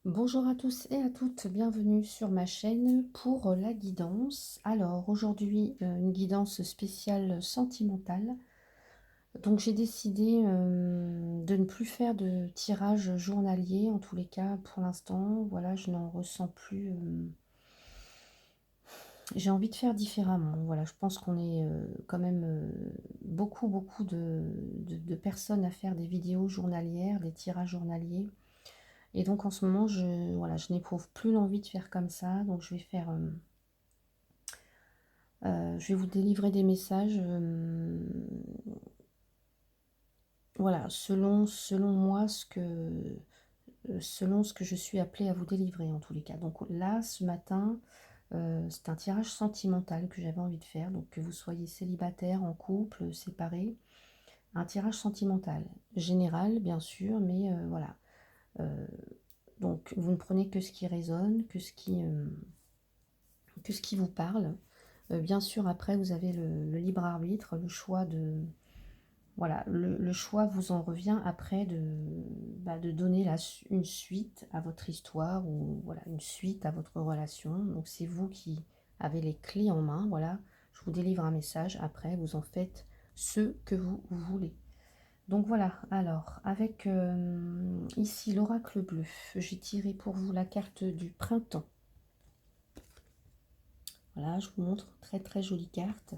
Bonjour à tous et à toutes, bienvenue sur ma chaîne pour la guidance. Alors aujourd'hui, une guidance spéciale sentimentale. Donc j'ai décidé de ne plus faire de tirage journalier, en tous les cas pour l'instant. Voilà, je n'en ressens plus. J'ai envie de faire différemment. Voilà, je pense qu'on est quand même beaucoup de personnes à faire des vidéos journalières, des tirages journaliers. Et donc en ce moment, voilà, je n'éprouve plus l'envie de faire comme ça. Donc je vais faire, je vais vous délivrer des messages, voilà, selon moi, selon ce que je suis appelée à vous délivrer en tous les cas. Donc là, ce matin, c'est un tirage sentimental que j'avais envie de faire. Donc que vous soyez célibataire, en couple, séparé, un tirage sentimental. Général, bien sûr, mais voilà. Donc vous ne prenez que ce qui résonne, que ce qui vous parle. Bien sûr, après, vous avez le libre arbitre, le choix de... Voilà, le choix vous en revient après de donner une suite à votre histoire ou voilà, une suite à votre relation. Donc c'est vous qui avez les clés en main. Voilà, je vous délivre un message. Après, vous en faites ce que vous voulez. Donc voilà, alors avec ici l'oracle bleu, j'ai tiré pour vous la carte du printemps. Voilà, je vous montre, très très jolie carte.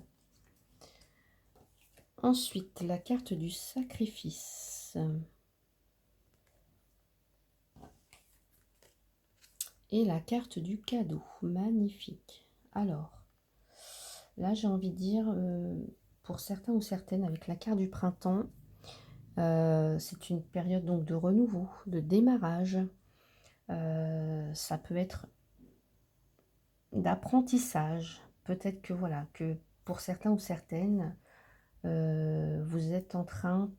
Ensuite, la carte du sacrifice. Et la carte du cadeau. Magnifique. Alors, là, j'ai envie de dire, pour certains ou certaines, avec la carte du printemps, c'est une période donc de renouveau, de démarrage. Ça peut être d'apprentissage. Peut-être que, voilà, que pour certains ou certaines, vous êtes en train,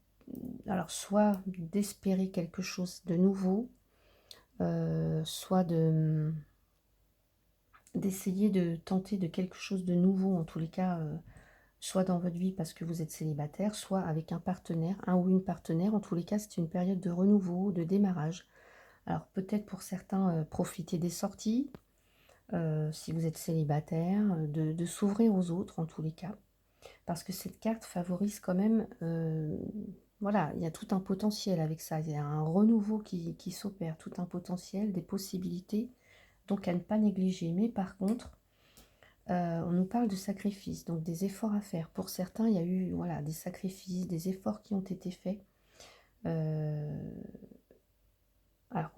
alors, soit d'espérer quelque chose de nouveau, soit d'essayer de tenter de quelque chose de nouveau, en tous les cas, soit dans votre vie parce que vous êtes célibataire, soit avec un partenaire, un ou une partenaire. En tous les cas, c'est une période de renouveau, de démarrage. Alors peut-être pour certains, profiter des sorties, si vous êtes célibataire, de s'ouvrir aux autres, en tous les cas. Parce que cette carte favorise quand même, voilà, il y a tout un potentiel avec ça. Il y a un renouveau qui s'opère, tout un potentiel, des possibilités, donc à ne pas négliger. Mais par contre, on nous parle de sacrifices, donc des efforts à faire. Pour certains, il y a eu voilà, des sacrifices, des efforts qui ont été faits. Alors,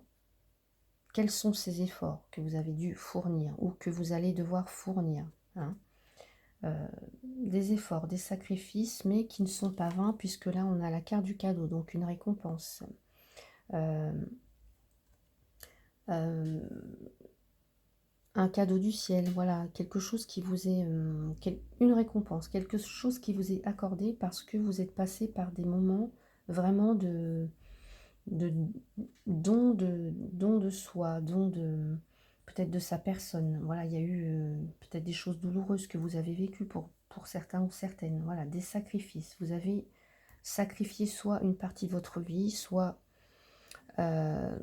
quels sont ces efforts que vous avez dû fournir ou que vous allez devoir fournir, hein? Des efforts, des sacrifices, mais qui ne sont pas vains, puisque là, on a la carte du cadeau, donc une récompense. Euh, euh, un cadeau du ciel, voilà, quelque chose qui vous est, une récompense, quelque chose qui vous est accordé parce que vous êtes passé par des moments vraiment de don de soi, don de peut-être de sa personne. Voilà, il y a eu peut-être des choses douloureuses que vous avez vécues pour certains ou certaines. Voilà, des sacrifices. Vous avez sacrifié soit une partie de votre vie, soit euh,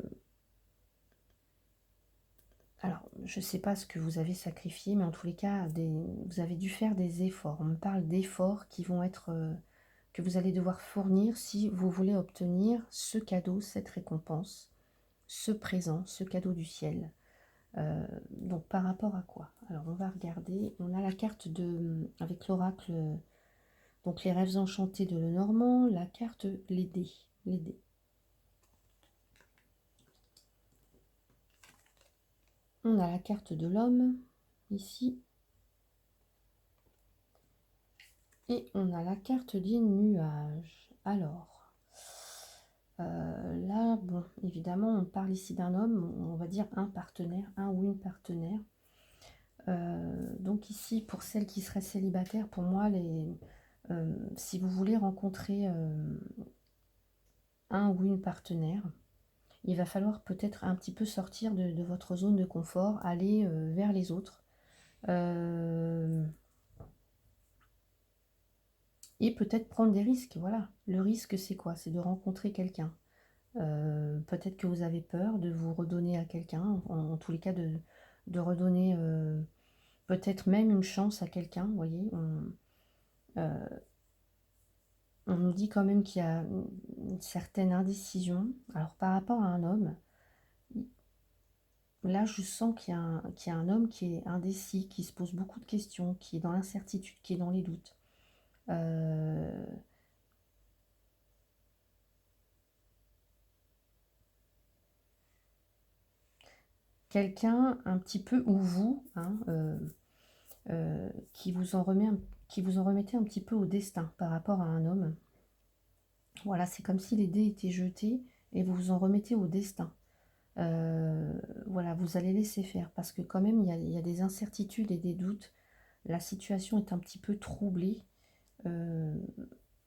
alors, je ne sais pas ce que vous avez sacrifié, mais en tous les cas, vous avez dû faire des efforts. On me parle d'efforts qui vont être, que vous allez devoir fournir si vous voulez obtenir ce cadeau, cette récompense, ce présent, ce cadeau du ciel. Donc, par rapport à quoi? Alors, on va regarder. On a la carte avec l'oracle, donc les rêves enchantés de Lenormand, la carte les dés. Les dés. On a la carte de l'homme, ici. Et on a la carte des nuages. Alors, là, bon, évidemment, on parle ici d'un homme, on va dire un partenaire, un ou une partenaire. Donc ici, pour celles qui seraient célibataires, pour moi, si vous voulez rencontrer un ou une partenaire, il va falloir peut-être un petit peu sortir de votre zone de confort, aller vers les autres. Et peut-être prendre des risques, voilà. Le risque, c'est quoi? C'est de rencontrer quelqu'un. Peut-être que vous avez peur de vous redonner à quelqu'un, en tous les cas de redonner peut-être même une chance à quelqu'un, vous voyez. On nous dit quand même qu'il y a une certaine indécision. Alors par rapport à un homme, là je sens qu'il y a un homme qui est indécis, qui se pose beaucoup de questions, qui est dans l'incertitude, qui est dans les doutes. Euh, Quelqu'un un petit peu, ou vous, hein, qui vous en qui vous en remettez un petit peu au destin par rapport à un homme. Voilà, c'est comme si les dés étaient jetés et vous vous en remettez au destin. Euh, voilà, vous allez laisser faire parce que quand même, il y a des incertitudes et des doutes. La situation est un petit peu troublée. Euh,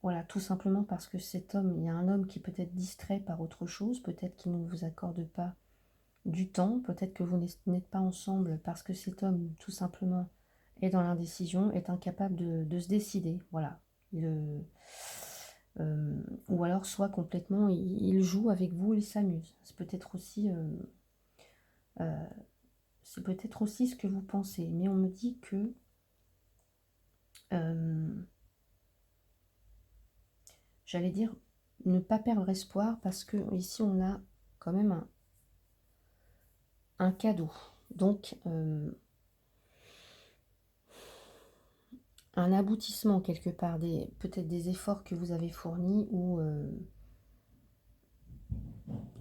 voilà, tout simplement parce que cet homme, il y a un homme qui peut être distrait par autre chose, peut-être qu'il ne vous accorde pas du temps, peut-être que vous n'êtes pas ensemble parce que cet homme, tout simplement, est dans l'indécision, est incapable de se décider. Voilà. Ou alors, soit complètement, il joue avec vous, il s'amuse. Euh, c'est peut-être aussi ce que vous pensez. Mais on me dit que euh, j'allais dire ne pas perdre espoir parce que ici on a quand même un cadeau. Donc un aboutissement quelque part, peut-être des efforts que vous avez fournis ou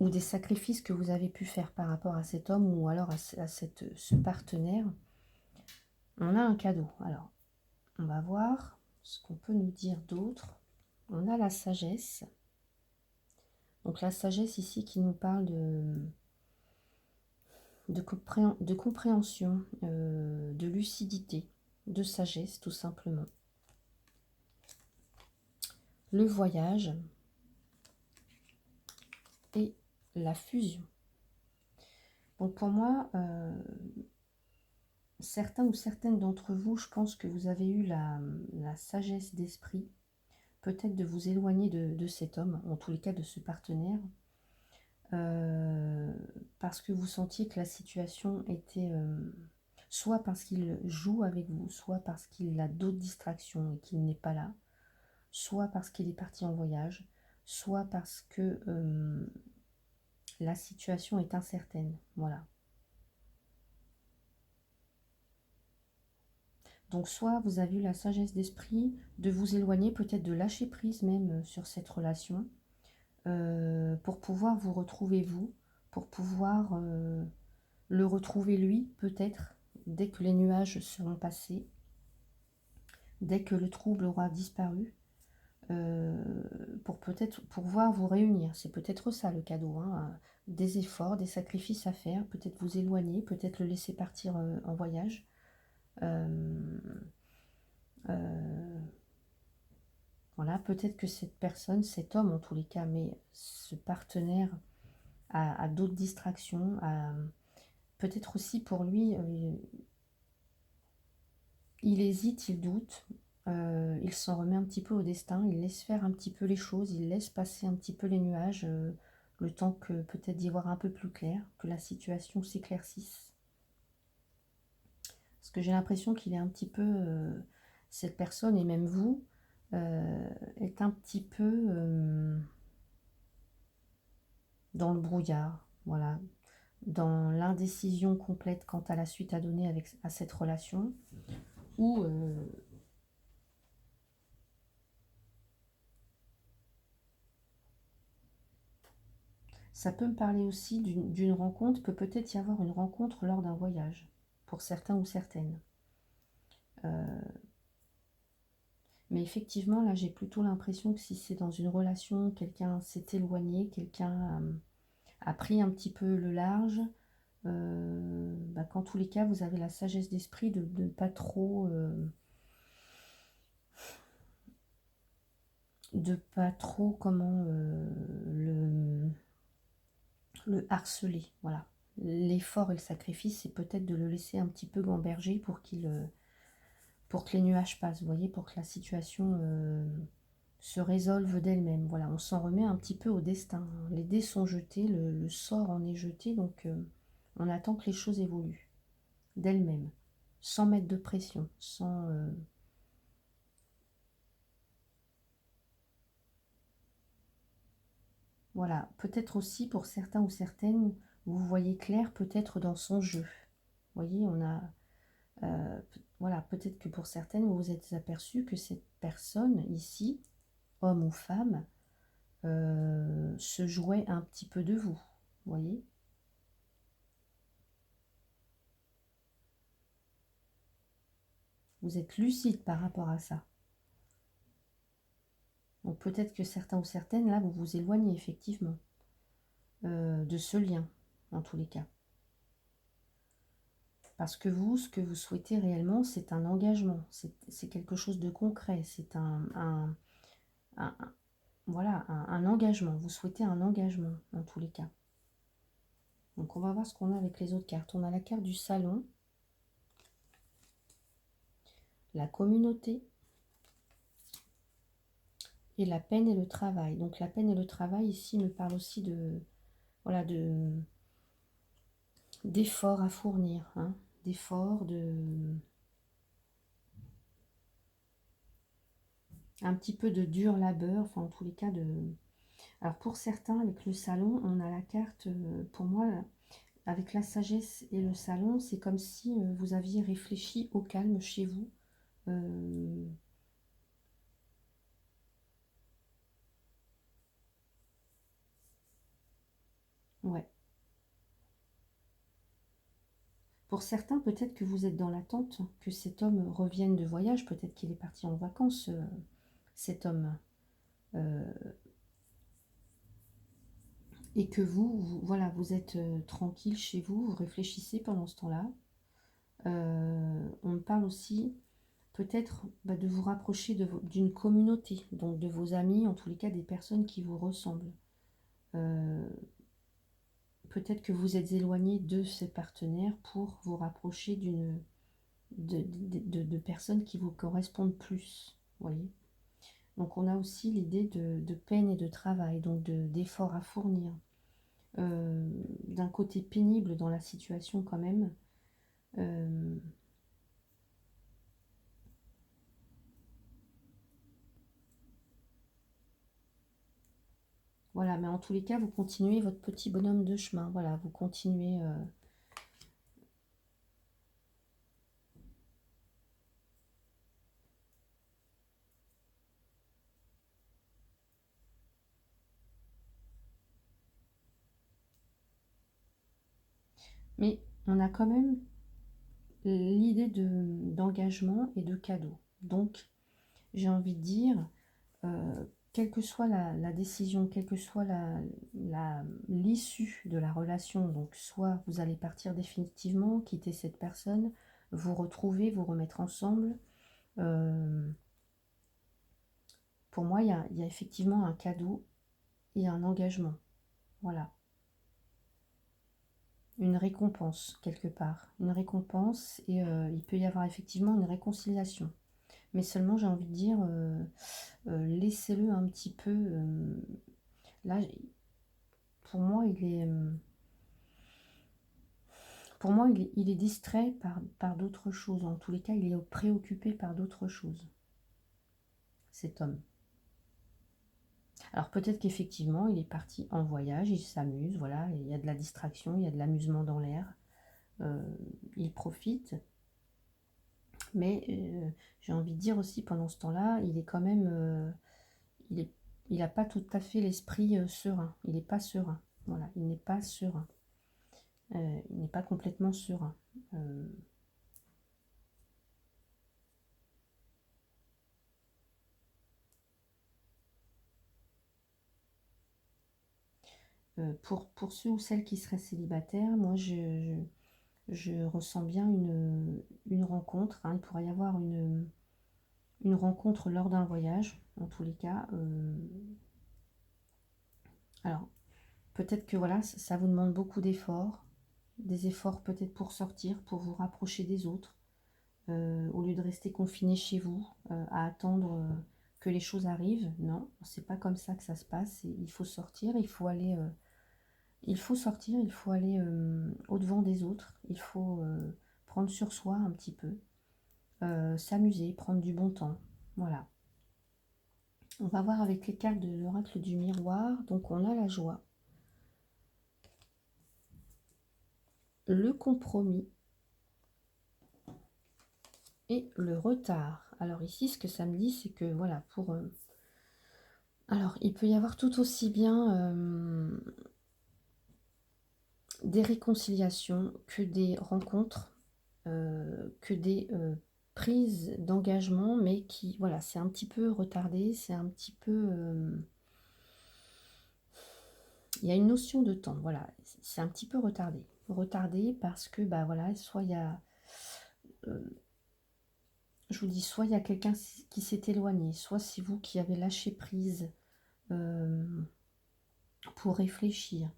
des sacrifices que vous avez pu faire par rapport à cet homme ou alors à ce partenaire. On a un cadeau. Alors, on va voir ce qu'on peut nous dire d'autre. On a la sagesse. Donc la sagesse ici qui nous parle de compréhension, de lucidité, de sagesse tout simplement. Le voyage et la fusion. Donc pour moi, certains ou certaines d'entre vous, je pense que vous avez eu la sagesse d'esprit, peut-être de vous éloigner de cet homme, en tous les cas de ce partenaire, parce que vous sentiez que la situation était... soit parce qu'il joue avec vous, soit parce qu'il a d'autres distractions et qu'il n'est pas là, soit parce qu'il est parti en voyage, soit parce que la situation est incertaine. Voilà. Donc soit vous avez eu la sagesse d'esprit de vous éloigner, peut-être de lâcher prise même sur cette relation, pour pouvoir vous retrouver vous, pour pouvoir le retrouver lui, peut-être, dès que les nuages seront passés, dès que le trouble aura disparu, pour peut-être pouvoir vous réunir. C'est peut-être ça le cadeau, hein, des efforts, des sacrifices à faire, peut-être vous éloigner, peut-être le laisser partir en voyage. Euh, euh, voilà, peut-être que cette personne, cet homme en tous les cas, mais ce partenaire a d'autres distractions, peut-être aussi pour lui, il hésite, il doute, il s'en remet un petit peu au destin, il laisse faire un petit peu les choses, il laisse passer un petit peu les nuages, le temps que peut-être d'y voir un peu plus clair, que la situation s'éclaircisse. Parce que j'ai l'impression qu'il est un petit peu, cette personne et même vous, est un petit peu dans le brouillard, voilà, dans l'indécision complète quant à la suite à donner à cette relation, ou ça peut me parler aussi d'une rencontre, peut peut-être y avoir une rencontre lors d'un voyage, pour certains ou certaines. Euh, mais effectivement, là, j'ai plutôt l'impression que si c'est dans une relation, quelqu'un s'est éloigné, quelqu'un a pris un petit peu le large, qu'en tous les cas, vous avez la sagesse d'esprit de ne pas trop... comment le harceler, voilà. L'effort et le sacrifice, c'est peut-être de le laisser un petit peu gamberger pour que les nuages passent, vous voyez, pour que la situation se résolvent d'elles-mêmes. Voilà, on s'en remet un petit peu au destin. Les dés sont jetés, le sort en est jeté, donc on attend que les choses évoluent d'elles-mêmes, sans mettre de pression, sans... Voilà, peut-être aussi pour certains ou certaines, vous voyez clair peut-être dans son jeu. Vous voyez, on a... voilà, peut-être que pour certaines, vous vous êtes aperçu que cette personne ici, homme ou femme, se jouait un petit peu de vous. Vous voyez? Vous êtes lucide par rapport à ça. Donc peut-être que certains ou certaines, là, vous vous éloignez effectivement de ce lien, en tous les cas. Parce que vous, ce que vous souhaitez réellement, c'est un engagement, c'est quelque chose de concret, c'est un- voilà, un engagement. Vous souhaitez un engagement, en tous les cas. Donc on va voir ce qu'on a avec les autres cartes. On a la carte du salon, la communauté et la peine et le travail. Donc la peine et le travail ici me parle aussi de, voilà, d'efforts à fournir, hein, d'efforts, un petit peu de dur labeur, enfin en tous les cas de... Alors pour certains, avec le salon, on a la carte, pour moi, avec la sagesse et le salon, c'est comme si vous aviez réfléchi au calme chez vous. Euh, ouais. Pour certains, peut-être que vous êtes dans l'attente que cet homme revienne de voyage. Peut-être qu'il est parti en vacances, cet homme. Euh, et que voilà, vous êtes tranquille chez vous, vous réfléchissez pendant ce temps-là. On me parle aussi peut-être de vous rapprocher d'une communauté, donc de vos amis, en tous les cas des personnes qui vous ressemblent. Euh, Peut-être que vous êtes éloigné de ces partenaires pour vous rapprocher de personnes qui vous correspondent plus. Voyez. Donc on a aussi l'idée de peine et de travail, donc d'efforts à fournir. D'un côté pénible dans la situation quand même. Euh, voilà, mais en tous les cas, vous continuez votre petit bonhomme de chemin. Voilà, vous continuez... mais on a quand même l'idée d'engagement et de cadeau. Donc, j'ai envie de dire, quelle que soit la décision, quelle que soit l'issue de la relation, donc soit vous allez partir définitivement, quitter cette personne, vous retrouver, vous remettre ensemble, pour moi, il y a effectivement un cadeau et un engagement. Voilà. Une récompense, quelque part. Une récompense et il peut y avoir effectivement une réconciliation. Mais seulement, j'ai envie de dire, laissez-le un petit peu... là, pour moi, pour moi, il est distrait par d'autres choses. En tous les cas, il est préoccupé par d'autres choses, cet homme. Alors peut-être qu'effectivement, il est parti en voyage, il s'amuse, voilà, il y a de la distraction, il y a de l'amusement dans l'air, euh, il profite, mais j'ai envie de dire aussi, pendant ce temps-là, il est quand même, il est, il n'a pas tout à fait l'esprit serein, il n'est pas serein, voilà, il n'est pas serein, il n'est pas complètement serein. Euh, pour ceux ou celles qui seraient célibataires, moi je ressens bien une rencontre, hein. Il pourrait y avoir une rencontre lors d'un voyage, en tous les cas. Alors, peut-être que voilà, ça vous demande beaucoup d'efforts, des efforts peut-être pour sortir, pour vous rapprocher des autres, au lieu de rester confiné chez vous, à attendre que les choses arrivent. Non, c'est pas comme ça que ça se passe. Il faut sortir, il faut aller... il faut sortir, il faut aller au-devant des autres. Il faut prendre sur soi un petit peu. S'amuser, prendre du bon temps. Voilà. On va voir avec les cartes de l'oracle du miroir. Donc on a la joie, le compromis et le retard. Alors ici, ce que ça me dit, c'est que voilà, pour... alors, il peut y avoir tout aussi bien des réconciliations que des rencontres, que des prises d'engagement, mais qui, voilà, c'est un petit peu retardé, c'est un petit peu... il y a une notion de temps, voilà, c'est un petit peu retardé. Retardé parce que, bah voilà, soit il y a... je vous dis, soit il y a quelqu'un qui s'est éloigné, soit c'est vous qui avez lâché prise pour réfléchir,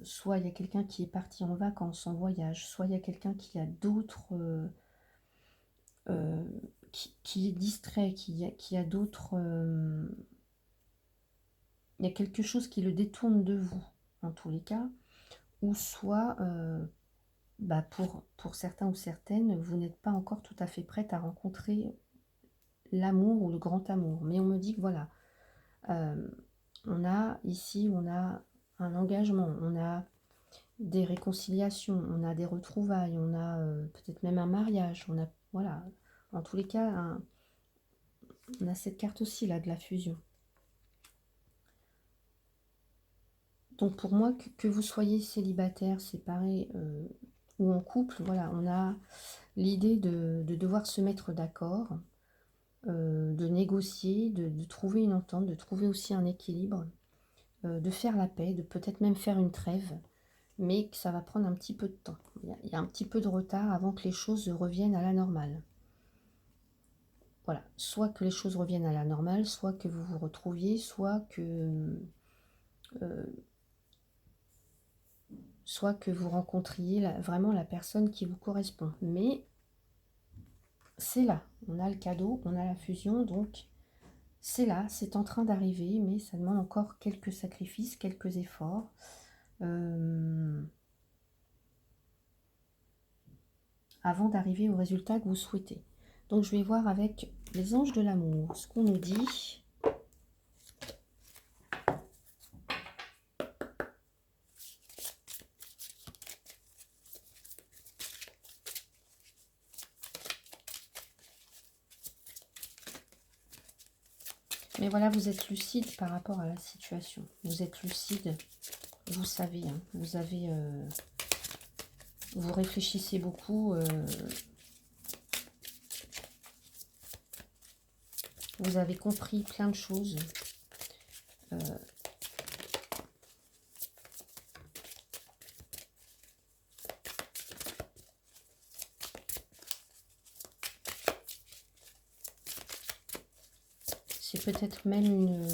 soit il y a quelqu'un qui est parti en vacances, en voyage, soit il y a quelqu'un qui a d'autres... qui est distrait, qui a d'autres... il y a quelque chose qui le détourne de vous, en tous les cas, ou soit, bah pour certains ou certaines, vous n'êtes pas encore tout à fait prête à rencontrer l'amour ou le grand amour. Mais on me dit que voilà, on a ici, on a un engagement, on a des réconciliations, on a des retrouvailles, on a peut-être même un mariage, on a, voilà, en tous les cas, on a cette carte aussi là de la fusion. Donc pour moi, que vous soyez célibataire, séparé ou en couple, voilà, on a l'idée de devoir se mettre d'accord, de négocier, de trouver une entente, de trouver aussi un équilibre, de faire la paix, de peut-être même faire une trêve, mais que ça va prendre un petit peu de temps. Il y a un petit peu de retard avant que les choses reviennent à la normale. Voilà, soit que les choses reviennent à la normale, soit que vous vous retrouviez, soit que vous rencontriez vraiment la personne qui vous correspond. Mais c'est là, on a le cadeau, on a la fusion, donc c'est là, c'est en train d'arriver, mais ça demande encore quelques sacrifices, quelques efforts. Avant d'arriver au résultat que vous souhaitez. Donc je vais voir avec les anges de l'amour ce qu'on nous dit. Mais voilà, vous êtes lucide par rapport à la situation. Vous êtes lucide, vous savez, hein, vous avez... vous réfléchissez beaucoup. Vous avez compris plein de choses. C'est peut-être même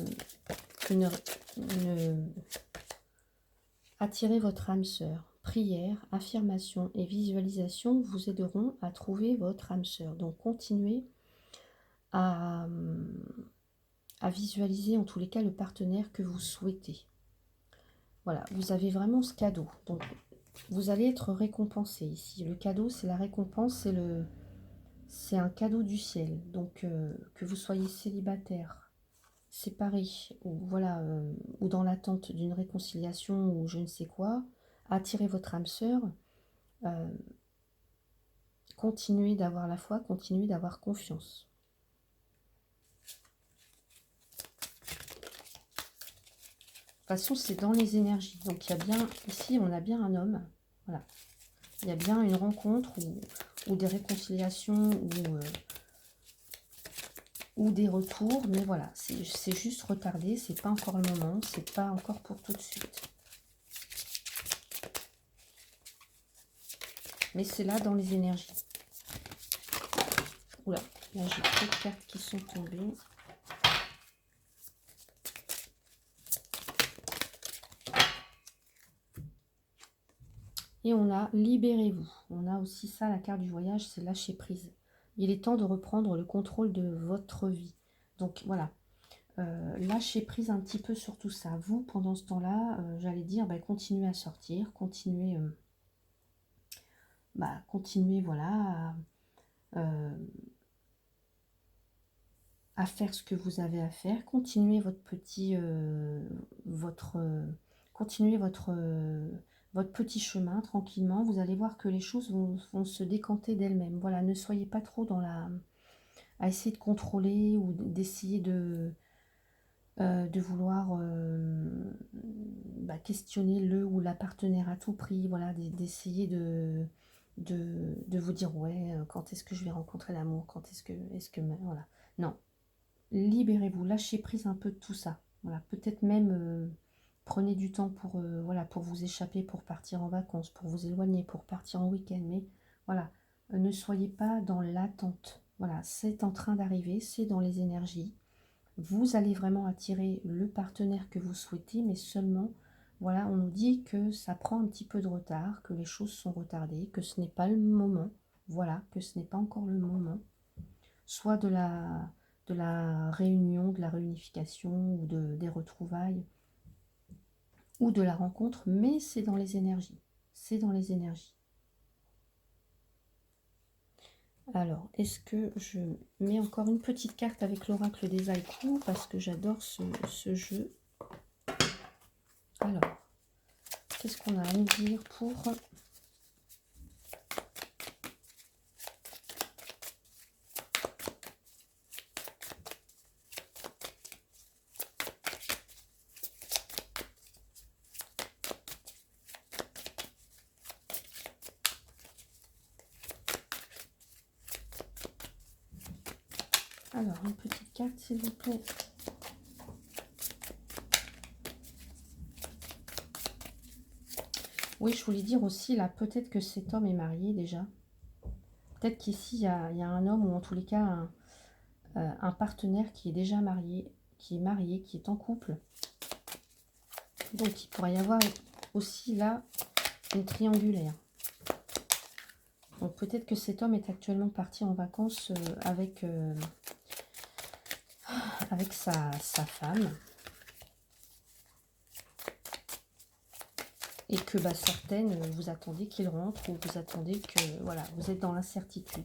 attirer votre âme sœur. Prière, affirmation et visualisation vous aideront à trouver votre âme sœur. Donc continuez à visualiser en tous les cas le partenaire que vous souhaitez. Voilà, vous avez vraiment ce cadeau. Donc vous allez être récompensé ici. Le cadeau, c'est la récompense, c'est un cadeau du ciel. Donc que vous soyez célibataire, séparé, ou voilà, ou dans l'attente d'une réconciliation ou je ne sais quoi, attirez votre âme sœur. Continuez d'avoir la foi, continuez d'avoir confiance. De toute façon, c'est dans les énergies. Donc, il y a bien, ici, on a bien un homme. Voilà. Il y a bien une rencontre ou des réconciliations ou des retours. Mais voilà, c'est juste retardé. C'est pas encore le moment. C'est pas encore pour tout de suite. Mais c'est là dans les énergies. Oula, là, j'ai 4 cartes qui sont tombées. Et on a libérez-vous. On a aussi ça, la carte du voyage, c'est lâcher prise. Il est temps de reprendre le contrôle de votre vie. Donc voilà, lâchez prise un petit peu sur tout ça. Vous, pendant ce temps-là, j'allais dire, bah, continuez à sortir, continuez voilà, à faire ce que vous avez à faire. Continuez votre petit, continuez votre petit chemin tranquillement. Vous allez voir que les choses vont se décanter d'elles-mêmes. Voilà, ne soyez pas trop dans à essayer de contrôler ou d'essayer de vouloir questionner le ou la partenaire à tout prix. Voilà, d'essayer de vous dire ouais, quand est-ce que je vais rencontrer l'amour, quand voilà. Non, libérez-vous, lâchez prise un peu de tout ça. Voilà, peut-être même prenez du temps pour, voilà, pour vous échapper, pour partir en vacances, pour vous éloigner, pour partir en week-end. Mais voilà, ne soyez pas dans l'attente. Voilà, c'est en train d'arriver, c'est dans les énergies. Vous allez vraiment attirer le partenaire que vous souhaitez, mais seulement, voilà, on nous dit que ça prend un petit peu de retard, que les choses sont retardées, que ce n'est pas le moment. Voilà, que ce n'est pas encore le moment. Soit de la réunion, de la réunification ou des retrouvailles ou de la rencontre, mais c'est dans les énergies. C'est dans les énergies. Alors, est-ce que je mets encore une petite carte avec l'oracle des haïkus parce que j'adore ce jeu. Alors, qu'est-ce qu'on a à nous dire pour... Alors, une petite carte, s'il vous plaît. Oui, je voulais dire aussi, là, peut-être que cet homme est marié déjà. Peut-être qu'ici, il y a un homme, ou en tous les cas, un partenaire qui est déjà marié, qui est en couple. Donc, il pourrait y avoir aussi, là, une triangulaire. Donc, peut-être que cet homme est actuellement parti en vacances avec sa femme. Et que certaines, vous attendez qu'il rentre ou vous attendez que, voilà, vous êtes dans l'incertitude.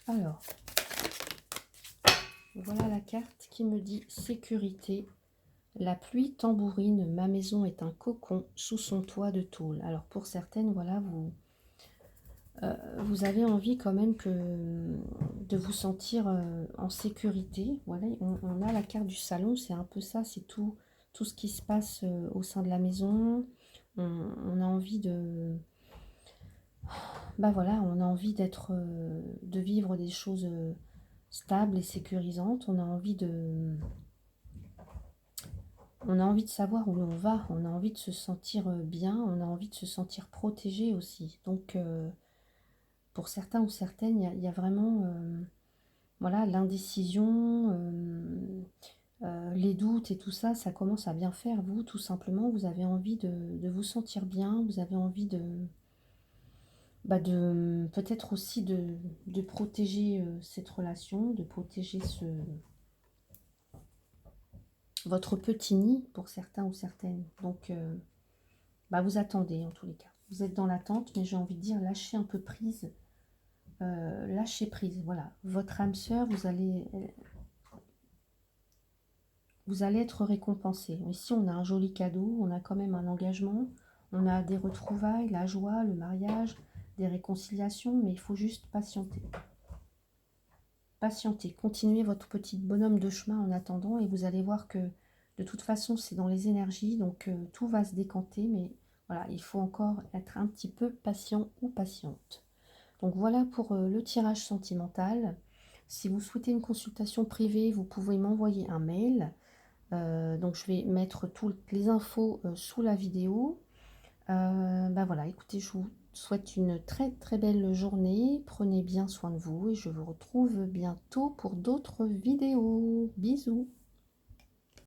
Alors, voilà la carte qui me dit sécurité. La pluie tambourine, ma maison est un cocon sous son toit de tôle. Alors pour certaines, voilà, vous avez envie quand même de vous sentir en sécurité. Voilà, on a la carte du salon, c'est un peu ça, c'est tout ce qui se passe au sein de la maison. On a envie de... voilà, on a envie de vivre des choses stables et sécurisantes. On a envie de savoir où l'on va. On a envie de se sentir bien. On a envie de se sentir protégé aussi. Donc, pour certains ou certaines, il y a vraiment voilà, l'indécision, les doutes et tout ça, ça commence à bien faire. Vous, tout simplement, vous avez envie de vous sentir bien. Vous avez envie de peut-être aussi de protéger cette relation, de protéger votre petit nid pour certains ou certaines. Donc, vous attendez en tous les cas. Vous êtes dans l'attente, mais j'ai envie de dire, lâchez un peu prise. Lâchez prise, voilà. Votre âme sœur, vous allez être récompensé. Ici, on a un joli cadeau, on a quand même un engagement, on a des retrouvailles, la joie, le mariage, des réconciliations, mais il faut juste patienter. Patientez, continuez votre petit bonhomme de chemin en attendant et vous allez voir que de toute façon c'est dans les énergies, donc tout va se décanter, mais voilà, il faut encore être un petit peu patient ou patiente. Donc voilà pour le tirage sentimental. Si vous souhaitez une consultation privée, vous pouvez m'envoyer un mail. Donc je vais mettre toutes les infos sous la vidéo. Voilà, écoutez, je vous souhaite une très très belle journée. Prenez bien soin de vous et je vous retrouve bientôt pour d'autres vidéos. Bisous!